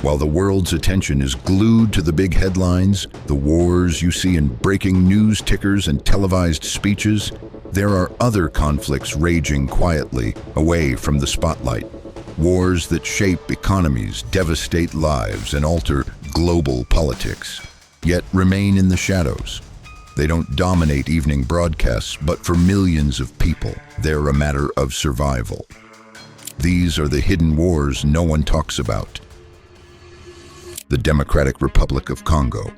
While the world's attention is glued to the big headlines, the wars you see in breaking news tickers and televised speeches, there are other conflicts raging quietly away from the spotlight. Wars that shape economies, devastate lives, and alter global politics, yet remain in the shadows. They don't dominate evening broadcasts, but for millions of people, they're a matter of survival. These are the hidden wars no one talks about. The Democratic Republic of Congo.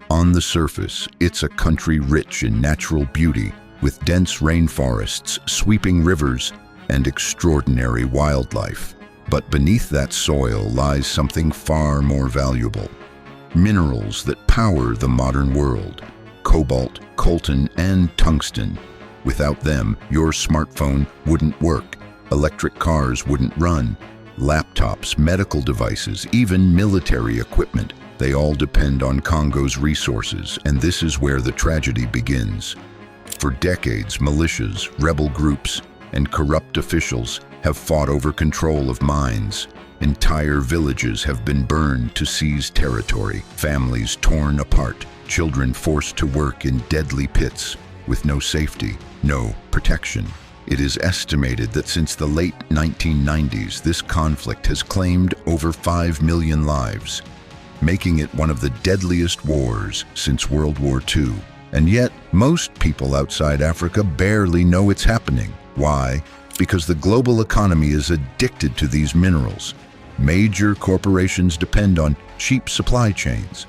On the surface, it's a country rich in natural beauty, with dense rainforests, sweeping rivers, and extraordinary wildlife. But beneath that soil lies something far more valuable. Minerals that power the modern world. Cobalt, coltan, and tungsten. Without them, your smartphone wouldn't work, electric cars wouldn't run, laptops, medical devices, even military equipment. They all depend on Congo's resources, and this is where the tragedy begins. For decades, militias, rebel groups, and corrupt officials have fought over control of mines. Entire villages have been burned to seize territory, families torn apart, children forced to work in deadly pits with no safety, no protection. It is estimated that since the late 1990s, this conflict has claimed over 5 million lives, making it one of the deadliest wars since World War II. And yet, most people outside Africa barely know it's happening. Why? Because the global economy is addicted to these minerals. Major corporations depend on cheap supply chains.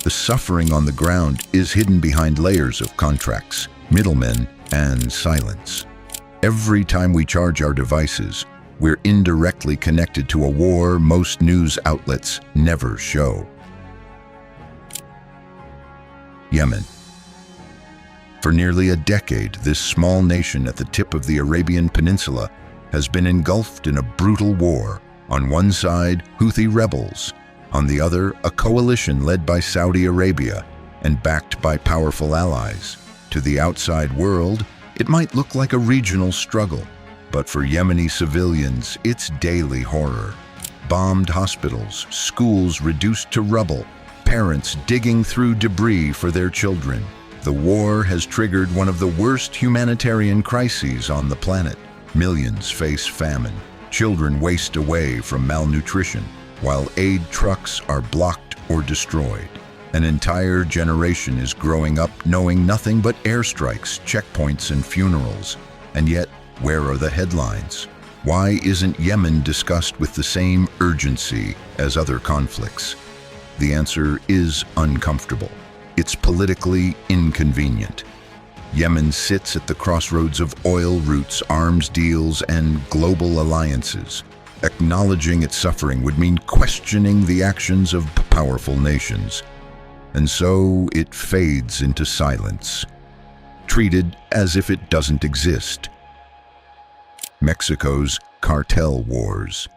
The suffering on the ground is hidden behind layers of contracts, middlemen, and silence. Every time we charge our devices, we're indirectly connected to a war most news outlets never show. Yemen. For nearly a decade, this small nation at the tip of the Arabian Peninsula has been engulfed in a brutal war. On one side, Houthi rebels. On the other, a coalition led by Saudi Arabia and backed by powerful allies. To the outside world, it might look like a regional struggle, but for Yemeni civilians, it's daily horror. Bombed hospitals, schools reduced to rubble, parents digging through debris for their children. The war has triggered one of the worst humanitarian crises on the planet. Millions face famine. Children waste away from malnutrition, while aid trucks are blocked or destroyed. An entire generation is growing up knowing nothing but airstrikes, checkpoints, and funerals. And yet, where are the headlines? Why isn't Yemen discussed with the same urgency as other conflicts? The answer is uncomfortable. It's politically inconvenient. Yemen sits at the crossroads of oil routes, arms deals, and global alliances. Acknowledging its suffering would mean questioning the actions of powerful nations. And so it fades into silence, treated as if it doesn't exist. Mexico's cartel wars.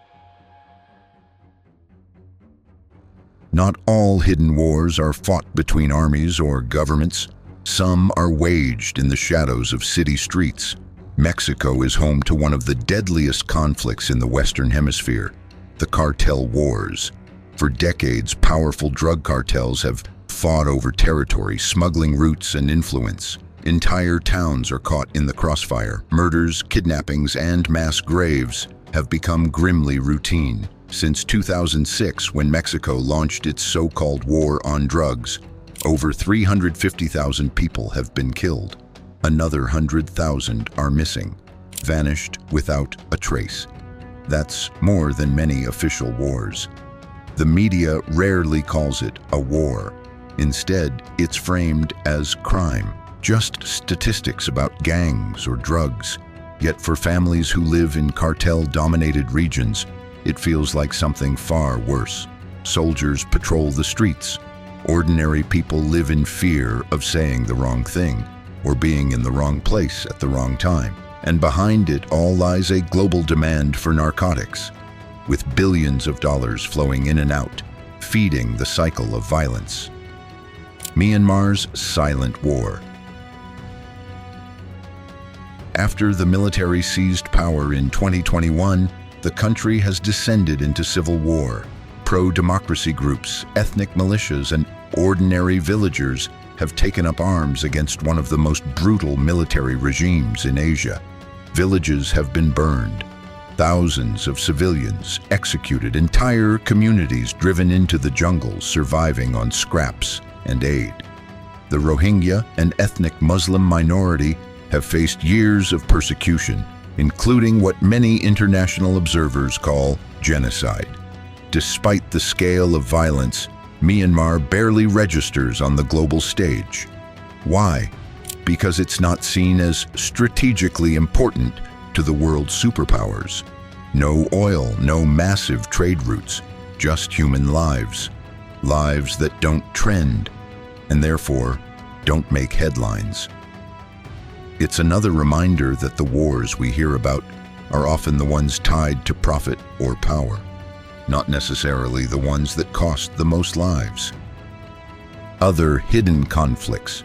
Not all hidden wars are fought between armies or governments. Some are waged in the shadows of city streets. Mexico is home to one of the deadliest conflicts in the Western Hemisphere, the cartel wars. For decades, powerful drug cartels have fought over territory, smuggling routes, and influence. Entire towns are caught in the crossfire. Murders, kidnappings, and mass graves have become grimly routine. Since 2006, when Mexico launched its so-called war on drugs, over 350,000 people have been killed. Another 100,000 are missing, vanished without a trace. That's more than many official wars. The media rarely calls it a war. Instead, it's framed as crime, just statistics about gangs or drugs. Yet for families who live in cartel-dominated regions, it feels like something far worse. Soldiers patrol the streets. Ordinary people live in fear of saying the wrong thing or being in the wrong place at the wrong time. And behind it all lies a global demand for narcotics, with billions of dollars flowing in and out, feeding the cycle of violence. Myanmar's silent war. After the military seized power in 2021, the country has descended into civil war. pro-democracy groups, ethnic militias, and ordinary villagers have taken up arms against one of the most brutal military regimes in Asia. Villages have been burned, thousands of civilians executed, entire communities driven into the jungles surviving on scraps and aid. The Rohingya, an ethnic Muslim minority, have faced years of persecution, including what many international observers call genocide. Despite the scale of violence, Myanmar barely registers on the global stage. Why? Because it's not seen as strategically important to the world's superpowers. No oil, no massive trade routes, just human lives. Lives that don't trend, and therefore don't make headlines. It's another reminder that the wars we hear about are often the ones tied to profit or power, not necessarily the ones that cost the most lives. Other hidden conflicts.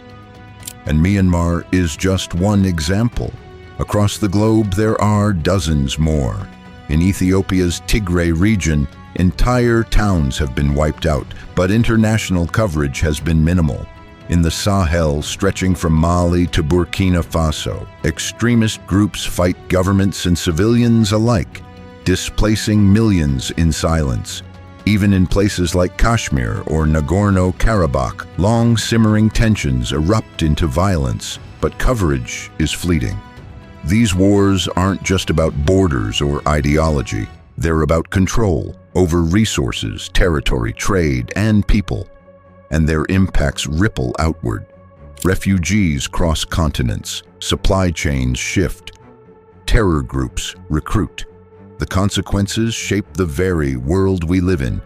And Myanmar is just one example. Across the globe, there are dozens more. In Ethiopia's Tigray region, entire towns have been wiped out, but international coverage has been minimal. In the Sahel, stretching from Mali to Burkina Faso, extremist groups fight governments and civilians alike, displacing millions in silence. Even in places like Kashmir or Nagorno-Karabakh, long simmering tensions erupt into violence, but coverage is fleeting. These wars aren't just about borders or ideology. They're about control over resources, territory, trade, and people. And their impacts ripple outward. Refugees cross continents, supply chains shift, terror groups recruit. The consequences shape the very world we live in,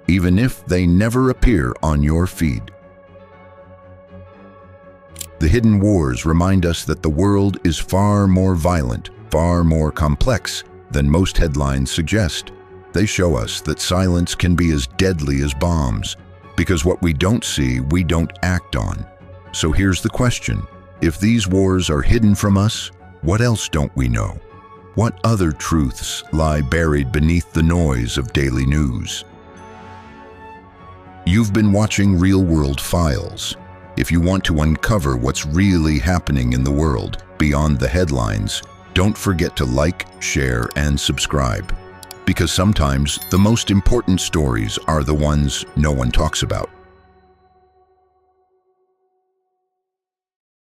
even if they never appear on your feed. The hidden wars remind us that the world is far more violent, far more complex than most headlines suggest. They show us that silence can be as deadly as bombs, because what we don't see, we don't act on. So here's the question: if these wars are hidden from us, what else don't we know? What other truths lie buried beneath the noise of daily news? You've been watching Real World Files. If you want to uncover what's really happening in the world beyond the headlines, don't forget to like, share, and subscribe. Because sometimes the most important stories are the ones no one talks about.